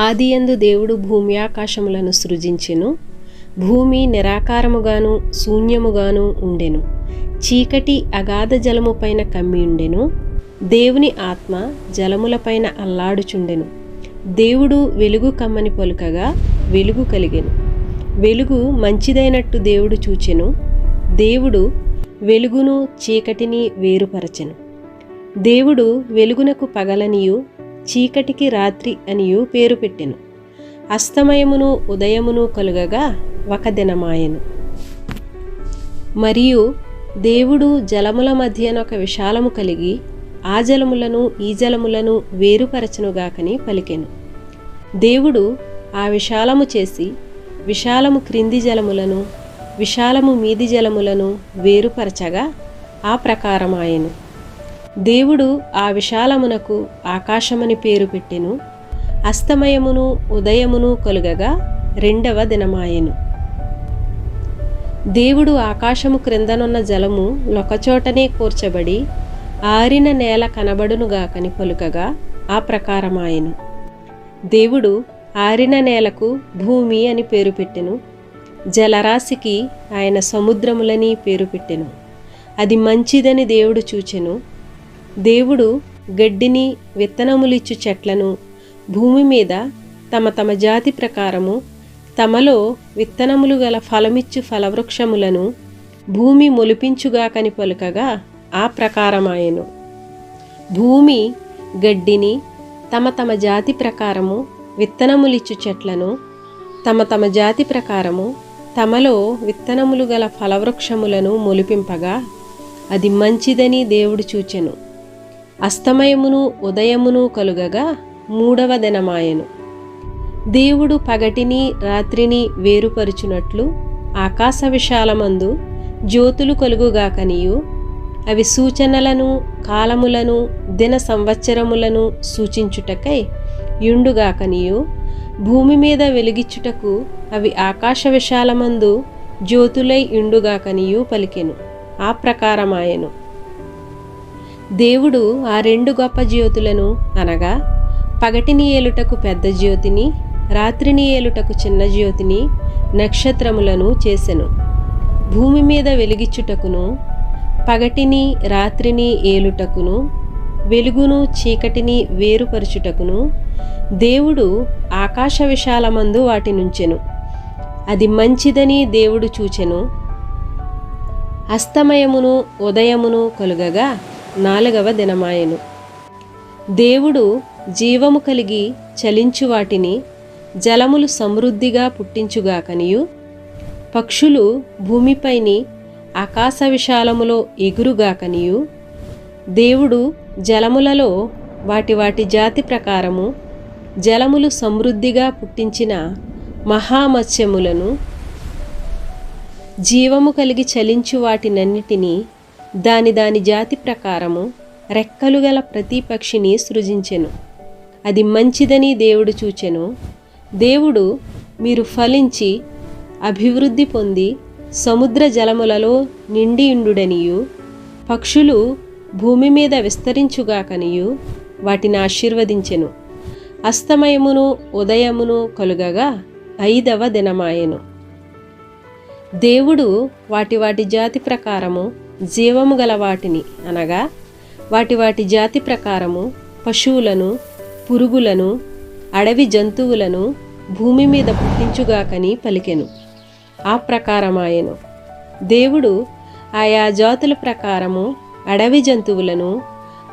ఆదియందు దేవుడు భూమి ఆకాశములను సృజించెను. భూమి నిరాకారముగాను శూన్యముగాను ఉండెను. చీకటి అగాధ జలము పైన కమ్మి ఉండెను. దేవుని ఆత్మ జలములపైన అల్లాడుచుండెను. దేవుడు వెలుగు కమ్మని పలుకగా వెలుగు కలిగెను. వెలుగు మంచిదైనట్టు దేవుడు చూచెను. దేవుడు వెలుగును చీకటిని వేరుపరచెను. దేవుడు వెలుగునకు పగలనియు చీకటికి రాత్రి అనియు పేరు పెట్టెను. అస్తమయమును ఉదయమును కలుగగా ఒక దినమాయెను. మరియు దేవుడు జలముల మధ్యనొక విశాలము కలిగి ఆ జలములను ఈ జలములను వేరుపరచెనుగాకని పలికెను. దేవుడు ఆ విశాలము చేసి విశాలము క్రింది జలములను విశాలము మీది జలములను వేరుపరచగా ఆ ప్రకారమాయెను. దేవుడు ఆ విశాలమునకు ఆకాశమని పేరు పెట్టెను. అస్తమయమును ఉదయమును కలుగగా రెండవ దినమాయెను. దేవుడు ఆకాశము క్రిందనున్న జలము ఒకచోటనే కూర్చబడి ఆరిన నేల కనబడునుగాకని పలుకగా ఆ ప్రకారమాయెను. దేవుడు ఆరిన నేలకు భూమి అని పేరు పెట్టెను. జలరాశికి ఆయన సముద్రములని పేరు పెట్టెను. అది మంచిదని దేవుడు చూచెను. దేవుడు గడ్డిని విత్తనములిచ్చు చెట్లను భూమి మీద తమ తమ జాతి ప్రకారము తమలో విత్తనములు గల ఫలమిచ్చు ఫలవృక్షములను భూమి మొలిపించుగాకని పలుకగా ఆ ప్రకారమాయెను. భూమి గడ్డిని తమ తమ జాతి ప్రకారము విత్తనములిచ్చు చెట్లను తమ తమ జాతి ప్రకారము తమలో విత్తనములు గల ఫలవృక్షములను మొలిపింపగా అది మంచిదని దేవుడు చూచెను. అస్తమయమును ఉదయమును కలుగగా మూడవ దినమాయెను. దేవుడు పగటిని రాత్రిని వేరుపరుచునట్లు ఆకాశ విశాలమందు జ్యోతులు కలుగుగాకనియు అవి సూచనలను కాలములను దిన సంవత్సరములను సూచించుటకై యుండుగాకనియు భూమి మీద వెలిగిచ్చుటకు అవి ఆకాశ విశాలమందు జ్యోతులై యుండుగాకనియు పలికెను. ఆ ప్రకారమాయెను. దేవుడు ఆ రెండు గొప్ప జ్యోతులను అనగా పగటిని ఏలుటకు పెద్ద జ్యోతిని రాత్రిని ఏలుటకు చిన్న జ్యోతిని నక్షత్రములను చేసెను. భూమి మీద వెలిగిచ్చుటకును పగటిని రాత్రిని ఏలుటకును వెలుగును చీకటిని వేరుపరచుటకును దేవుడు ఆకాశ విశాలమందు వాటినుంచెను. అది మంచిదని దేవుడు చూచెను. అస్తమయమును ఉదయమును కలుగగా నాలుగవ దినమాయెను. దేవుడు జీవము కలిగి చలించు వాటిని జలములు సమృద్ధిగా పుట్టించుగాకనియు పక్షులు భూమిపైని ఆకాశ విశాలములో ఎగురుగాకనియు దేవుడు జలములలో వాటి వాటి జాతి ప్రకారము జలములు సమృద్ధిగా పుట్టించిన మహామత్స్యములను జీవము కలిగి చలించు వాటినన్నిటినీ దాని దాని జాతి ప్రకారము రెక్కలు గల ప్రతి పక్షిని సృజించెను. అది మంచిదని దేవుడు చూచెను. దేవుడు మీరు ఫలించి అభివృద్ధి పొంది సముద్ర జలములలో నిండియుండుడనియు పక్షులు భూమి మీద విస్తరించుగాకనియు వాటిని ఆశీర్వదించెను. అస్తమయమును ఉదయమును కలుగగా ఐదవ దినమాయెను. దేవుడు వాటి వాటి జాతి ప్రకారము జీవము గల వాటిని అనగా వాటి వాటి జాతి ప్రకారము పశువులను పురుగులను అడవి జంతువులను భూమి మీద పుట్టించుగాకని పలికెను. ఆ ప్రకారమాయెను. దేవుడు ఆయా జాతుల ప్రకారము అడవి జంతువులను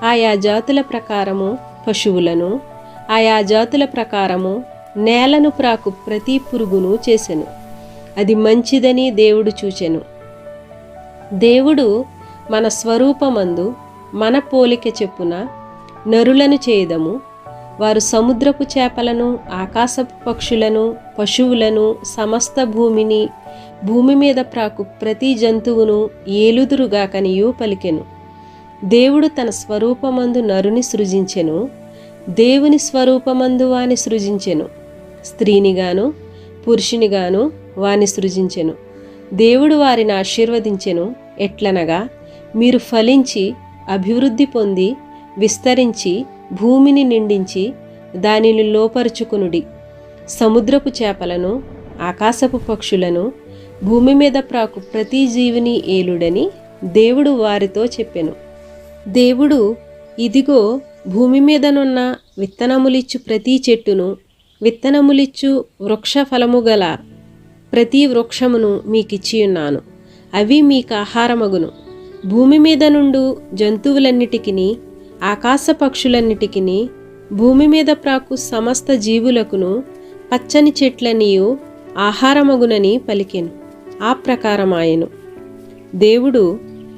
ఆయా జాతుల ప్రకారము పశువులను ఆయా జాతుల ప్రకారము నేలను ప్రాకు ప్రతి పురుగును చేసెను. అది మంచిదని దేవుడు చూచెను. దేవుడు మన స్వరూపమందు మన పోలిక చెప్పున నరులను చేయదము. వారు సముద్రపు చేపలను ఆకాశపు పక్షులను పశువులను సమస్త భూమిని భూమి మీద ప్రాకు ప్రతి జంతువును ఏలుదురుగాకనియు పలికెను. దేవుడు తన స్వరూపమందు నరుని సృజించెను. దేవుని స్వరూపమందు వాని సృజించెను. స్త్రీనిగాను పురుషునిగాను వాని సృజించెను. దేవుడు వారిని ఆశీర్వదించెను. ఎట్లనగా మీరు ఫలించి అభివృద్ధి పొంది విస్తరించి భూమిని నిండించి దానిని లోపరుచుకునుడి. సముద్రపు చేపలను, ఆకాశపు పక్షులను, భూమి మీద ప్రాకు ప్రతి జీవిని ఏలుడని దేవుడు వారితో చెప్పెను. దేవుడు, ఇదిగో భూమి మీదనున్న విత్తనములిచ్చు ప్రతి చెట్టును, విత్తనములిచ్చు వృక్ష ఫలము గల ప్రతి వృక్షమును మీకిచ్చియున్నాను. అవి మీకు ఆహారమగును. భూమి మీద నుండు జంతువులన్నిటికిని, ఆకాశ పక్షులన్నిటికిని, భూమి మీద ప్రాకు సమస్త జీవులకును పచ్చని చెట్లనియు ఆహారమగునని పలికెను. ఆ ప్రకారమాయెను. దేవుడు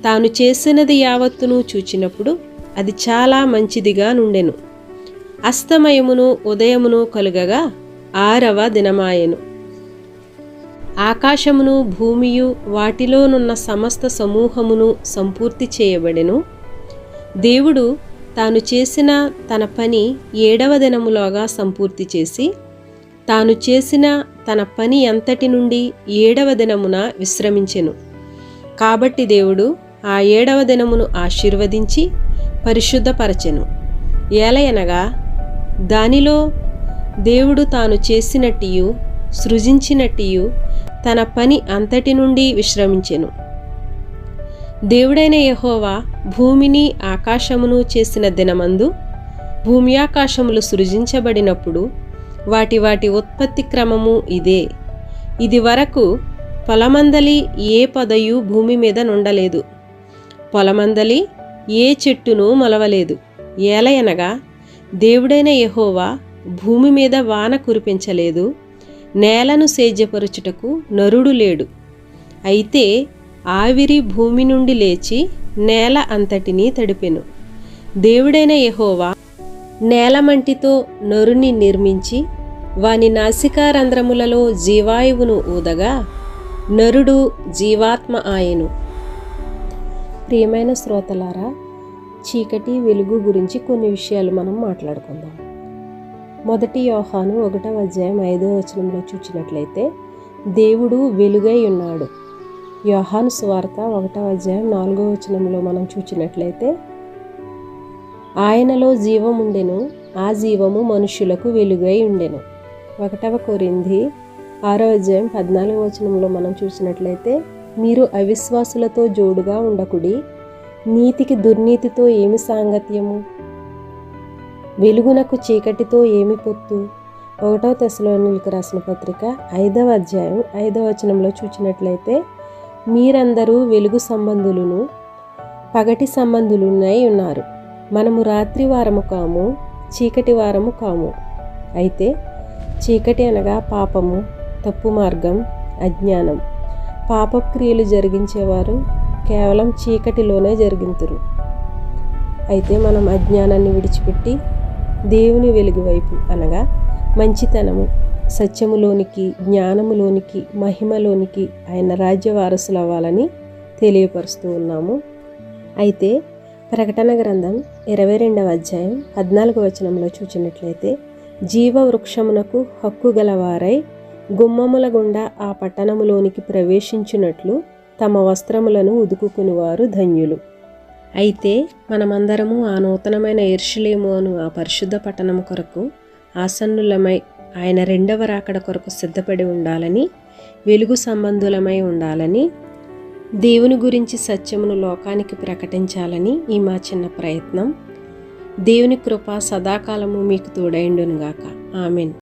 తాను చేసినది యావత్తును చూచినప్పుడు అది చాలా మంచిదిగా నుండెను. అస్తమయమును ఉదయమును కలుగగా 6వ దినమాయెను. ఆకాశమును భూమియు వాటిలోనున్న సమస్త సమూహమును సంపూర్తి చేయబడెను. దేవుడు తాను చేసిన తన పని 7వ దినములోగా సంపూర్తి చేసి, తాను చేసిన తన పని అంతటి నుండి 7వ దినమున విశ్రమించెను. కాబట్టి దేవుడు ఆ 7వ దినమును ఆశీర్వదించి పరిశుద్ధపరచెను. ఏలయనగా దానిలో దేవుడు తాను చేసినట్టియు సృజించినట్టియు తన పని అంతటి నుండి విశ్రమించెను. దేవుడైన యెహోవా భూమిని ఆకాశమును చేసిన దినమందు భూమి ఆకాశములు సృజించబడినప్పుడు వాటి వాటి ఉత్పత్తి క్రమము ఇదే. ఇది వరకు పొలమందలి ఏ పొదయు భూమి మీద నుండలేదు, పొలమందలి ఏ చెట్టును మొలవలేదు. ఏలయనగా దేవుడైన యెహోవా భూమి మీద వాన కురిపించలేదు, నేలను సేద్యపరుచుటకు నరుడు లేడు. అయితే ఆవిరి భూమి నుండి లేచి నేల అంతటినీ తడిపెను. దేవుడైన యెహోవా నేలమంటితో నరుని నిర్మించి వాని నాసికారంధ్రములలో జీవాయువును ఊదగా నరుడు జీవాత్మ ఆయెను. ప్రియమైన శ్రోతలారా, చీకటి వెలుగు గురించి కొన్ని విషయాలు మనం మాట్లాడుకుందాం. 1 యోహాను 1వ అధ్యాయం 5వ వచనంలో చూచినట్లయితే దేవుడు వెలుగై ఉన్నాడు. యోహాను సువార్త 1వ అధ్యాయం 4వ వచనంలో మనం చూచినట్లయితే ఆయనలో జీవం ఉండెను, ఆ జీవము మనుష్యులకు వెలుగై ఉండెను. 1వ కొరింథీ 6వ అధ్యాయం 14వ వచనంలో మనం చూసినట్లయితే మీరు అవిశ్వాసులతో జోడుగా ఉండకుడి, నీతికి దుర్నీతితో ఏమి సాంగత్యము, వెలుగునకు చీకటితో ఏమి పొత్తు. 1వ తెస్సలోనికీయులకు రాసిన పత్రిక 5వ అధ్యాయం 5వ వచనంలో చూచినట్లయితే మీరందరూ వెలుగు సంబంధులను పగటి సంబంధులునై ఉన్నారు. మనము రాత్రి వారము కాము, చీకటి వారము కాము. అయితే చీకటి అనగా పాపము, తప్పు మార్గం, అజ్ఞానం. పాపక్రియలు జరిగించేవారు కేవలం చీకటిలోనే జరిగింతురు. అయితే మనం అజ్ఞానాన్ని విడిచిపెట్టి దేవుని వెలుగు వైపు అనగా మంచితనము, సత్యములోనికి, జ్ఞానములోనికి, మహిమలోనికి ఆయన రాజ్య వారసులు అవ్వాలని తెలియపరుస్తూ ఉన్నాము. అయితే ప్రకటన గ్రంథం 22వ అధ్యాయం 14వ వచనంలో చూచినట్లయితే జీవవృక్షమునకు హక్కు గలవారై గుమ్మముల గుండా ఆ పట్టణములోనికి ప్రవేశించినట్లు తమ వస్త్రములను ఉదుకుకునివారు ధన్యులు. అయితే మనమందరము ఆ నూతనమైన యెరూషలేము అను ఆ పరిశుద్ధ పట్టణము కొరకు ఆసన్నులమై ఆయన 2వ రాకడ కొరకు సిద్ధపడి ఉండాలని, వెలుగు సంబంధులమై ఉండాలని, దేవుని గురించి సత్యమును లోకానికి ప్రకటించాలని ఈ మా చిన్న ప్రయత్నం. దేవుని కృప సదాకాలము మీకు తోడైండునుగాక. ఆమెన్.